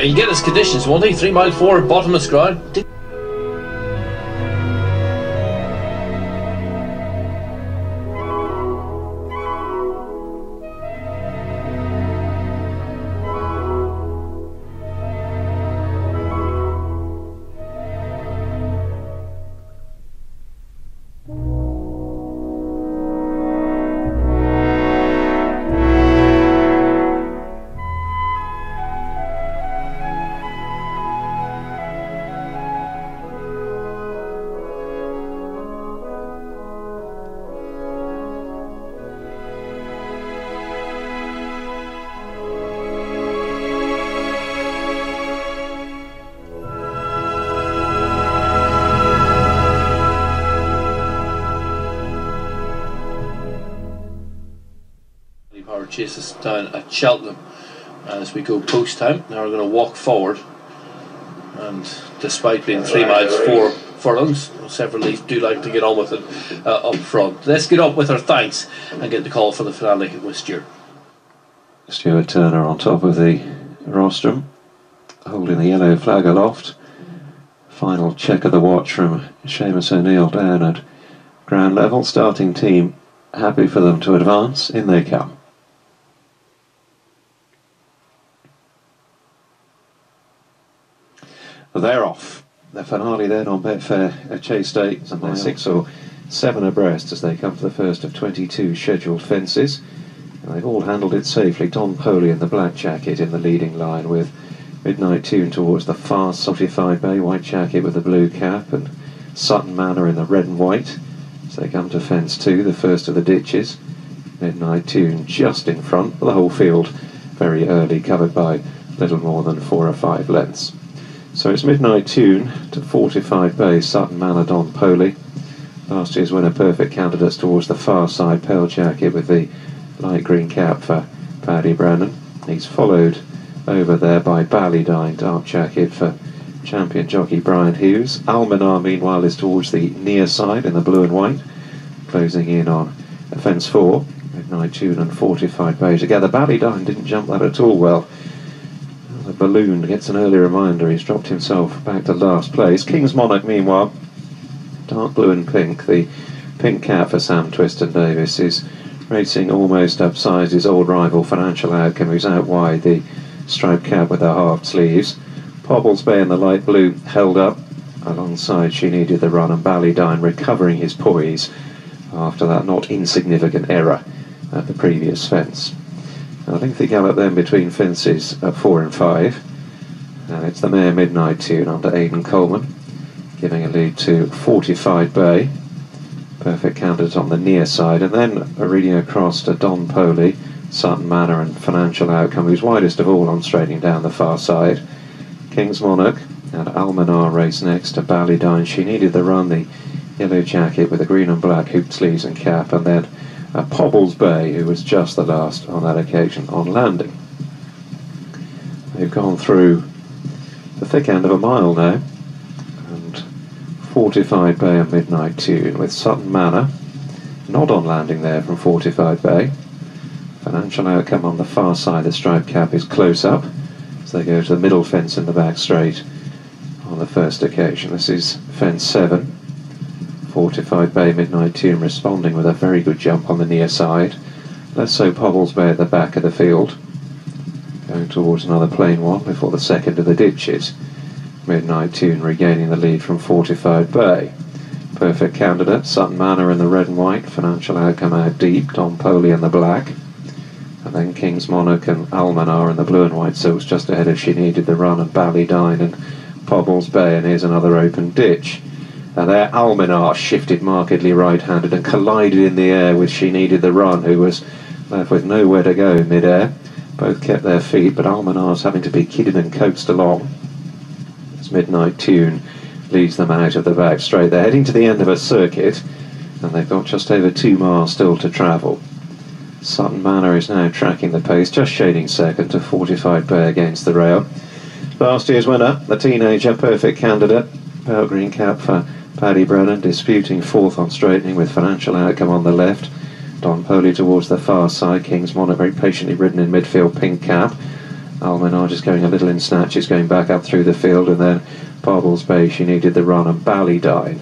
He'll get his conditions, won't he? 3 mile forward, bottomless ground. Power chases down at Cheltenham as we go post time. Now we're going to walk forward, and despite being 3 miles 4 furlongs, several Leaf do like to get on with it up front. Let's get up with our thanks and get the call for the finale with Stuart. Stuart Turner on top of the rostrum, holding the yellow flag aloft. Final check of the watch from Seamus O'Neill down at ground level. Starting team happy for them to advance. In they come. They're off. The finale then on Betfair Chase Stakes, and they're 6 or 7 abreast as they come to the first of 22 scheduled fences. And they've all handled it safely. Don Poley in the black jacket in the leading line, with Midnight Tune towards the far Sotified Bay, white jacket with the blue cap, and Sutton Manor in the red and white. So they come to fence 2, the first of the ditches. Midnight Tune just in front, the whole field very early, covered by little more than 4 or 5 lengths. So it's Midnight Tune to Fortified Bay, Sutton Manor, Don Poley. Last year's winner, Perfect Candidates towards the far side, pale jacket with the light green cap for Paddy Brennan. He's followed over there by Ballydyne, dark jacket for champion jockey Brian Hughes. Almanar meanwhile is towards the near side in the blue and white, closing in on fence 4. Midnight Tune and Fortified Bay together. Ballydyne didn't jump that at all well. The balloon gets an early reminder. He's dropped himself back to last place. King's Monarch meanwhile, dark blue and pink, the pink cap for Sam Twiston-Davis, is racing almost upsized his old rival Financial Outcome, who's out wide, the striped cap with her half sleeves. Pobbles Bay in the light blue held up alongside She Needed the Run, and Ballydyne recovering his poise after that not insignificant error at the previous fence. I think they gallop then between fences at 4 and 5, and it's the mare Midnight Tune under Aidan Coleman, giving a lead to Fortified Bay, Perfect Candidate on the near side, and then reading across to Don Poley, Sutton Manor and Financial Outcome, who's widest of all on straightening down the far side. King's Monarch and Almanar race next to Ballydyne. She Needed the Run, the yellow jacket with the green and black hooped sleeves and cap, and then Pobbles Bay, who was just the last on that occasion on landing. They've gone through the thick end of a mile now, and Fortified Bay and Midnight Tune with Sutton Manor not on landing there from Fortified Bay. Financial Outcome on the far side, the striped cap is close up as they go to the middle fence in the back straight on the first occasion. This is fence 7. Fortified Bay, Midnight Tune responding with a very good jump on the near side. Less so Pobbles Bay at the back of the field, going towards another plain one before the second of the ditches. Midnight Tune regaining the lead from Fortified Bay. Perfect Candidate, Sutton Manor in the red and white, Financial Outcome out deep, Don Poley in the black, and then King's Monarch and Almanar in the blue and white silks just ahead of She Needed the Run and Ballydyne and Pobbles Bay, and here's another open ditch. And there Almanar shifted markedly right-handed and collided in the air with She Needed the Run, who was left with nowhere to go in mid-air. Both kept their feet, but Almanar's having to be kidded and coaxed along as Midnight Tune leads them out of the back straight. They're heading to the end of a circuit, and they've got just over 2 miles still to travel. Sutton Manor is now tracking the pace, just shading second to Fortified Bay against the rail. Last year's winner, the teenager, Perfect Candidate, pale green cap for Paddy Brennan, disputing 4th on straightening with Financial Outcome on the left. Don Poley towards the far side. King's Monarch very patiently ridden in midfield, pink cap. Almanar just going a little in snatches, going back up through the field, and then Barbels Bay, she needed the run, and Ballydyne.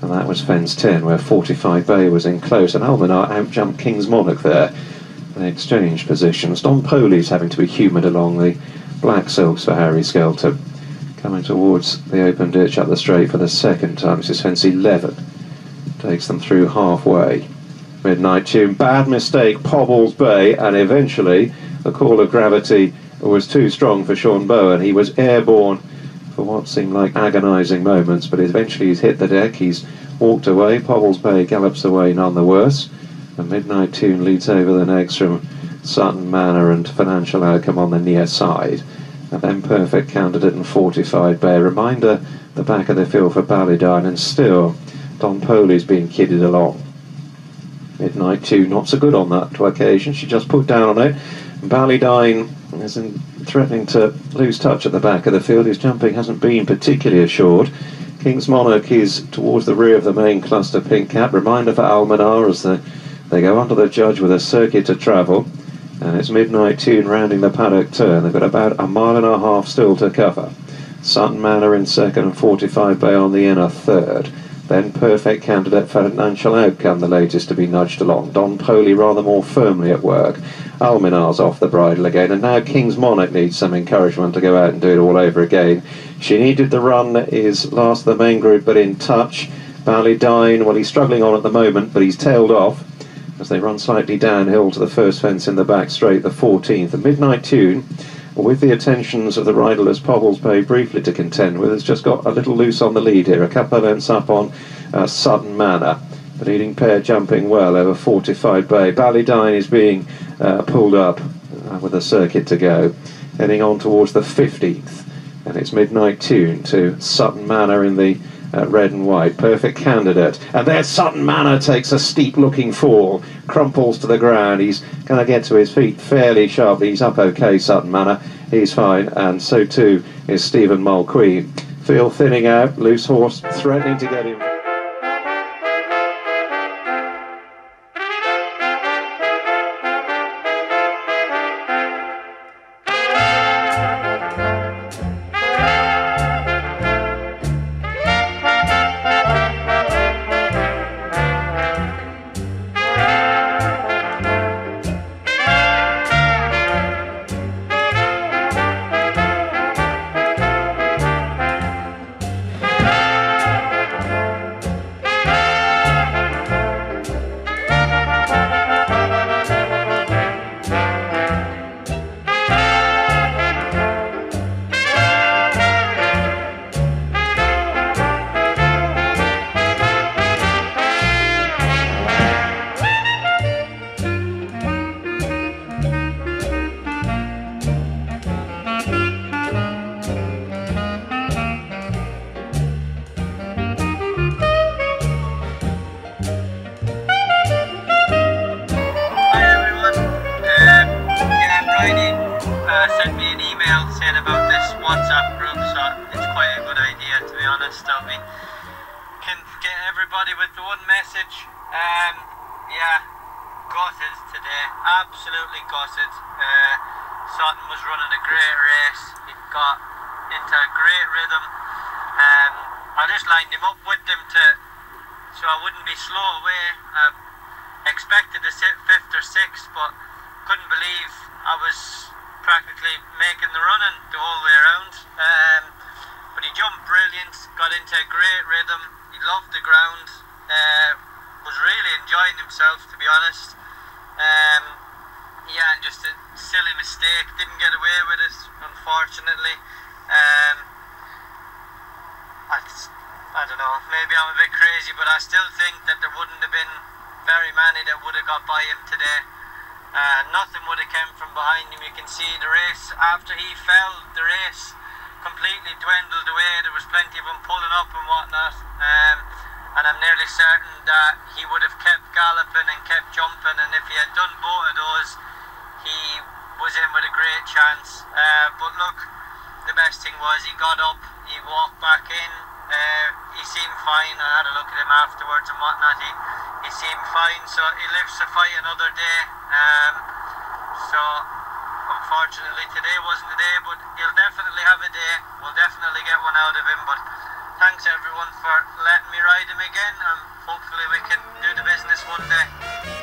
And that was fence 10, where 45 Bay was in close, and Almanar out-jumped King's Monarch there. They exchanged positions. Don Poley's having to be humoured along the black silks for Harry Skelton. Coming towards the open ditch up the straight for the second time. This is fence 11. Takes them through halfway. Midnight Tune, bad mistake, Pobbles Bay, and eventually the call of gravity was too strong for Sean Bowen. He was airborne for what seemed like agonising moments, but eventually he's hit the deck, he's walked away. Pobbles Bay gallops away none the worse. The Midnight Tune leads over the next from Sutton Manor and Financial Outcome on the near side. And then Perfect Candidate and Fortified Bay. Reminder, the back of the field for Ballydyne, and still Don Poley's being kidded along. Midnight Tune not so good on that occasion. She just put down on it. Ballydyne is threatening to lose touch at the back of the field. His jumping hasn't been particularly assured. King's Monarch is towards the rear of the main cluster pink cap. Reminder for Almanar as they go under the judge with a circuit to travel. And it's Midnight Tune rounding the paddock turn. They've got about a mile and a half still to cover. Sutton Manor in second and 45 Bay on the inner third. Then Perfect Candidate, Financial Outcome, the latest to be nudged along. Don Poley rather more firmly at work. Almanar's off the bridle again, and now King's Monarch needs some encouragement to go out and do it all over again. She needed the run, is last of the main group, but in touch. Ballydyne, well, he's struggling on at the moment, but he's tailed off as they run slightly downhill to the first fence in the back straight, the 14th. The Midnight Tune, with the attentions of the riderless Pobbles Bay briefly to contend with, has just got a little loose on the lead here, a couple of lengths up on Sutton Manor. The leading pair jumping well over 45 Bay. Ballydyne is being pulled up with a circuit to go, heading on towards the 15th. And it's Midnight Tune to Sutton Manor in the red and white. Perfect Candidate. And there Sutton Manor takes a steep looking fall, crumples to the ground. He's going to get to his feet fairly sharply. He's up okay, Sutton Manor. He's fine. And so too is Stephen Mulqueen. Field thinning out, loose horse threatening to get him. Sent me an email saying about this WhatsApp group, so it's quite a good idea, to be honest. We can get everybody with the one message. Yeah, gutted today, absolutely gutted. Sutton was running a great race. He got into a great rhythm. I just lined him up with them so I wouldn't be slow away. I expected to sit 5th or 6th, but couldn't believe I was practically making the running the whole way around. But he jumped brilliant, got into a great rhythm. He loved the ground, was really enjoying himself, to be honest. Yeah, and just a silly mistake, didn't get away with it, unfortunately. I don't know, maybe I'm a bit crazy, but I still think that there wouldn't have been very many that would have got by him today. Nothing would have come from behind him. You can see the race, after he fell, the race completely dwindled away. There was plenty of them pulling up and whatnot, and I'm nearly certain that he would have kept galloping and kept jumping, and if he had done both of those, he was in with a great chance. But look, the best thing was he got up, he walked back in, he seemed fine. I had a look at him afterwards and whatnot. He seemed fine, so he lives to fight another day. So unfortunately today wasn't the day, but he'll definitely have a day. We'll definitely get one out of him, but thanks everyone for letting me ride him again, and hopefully we can do the business one day.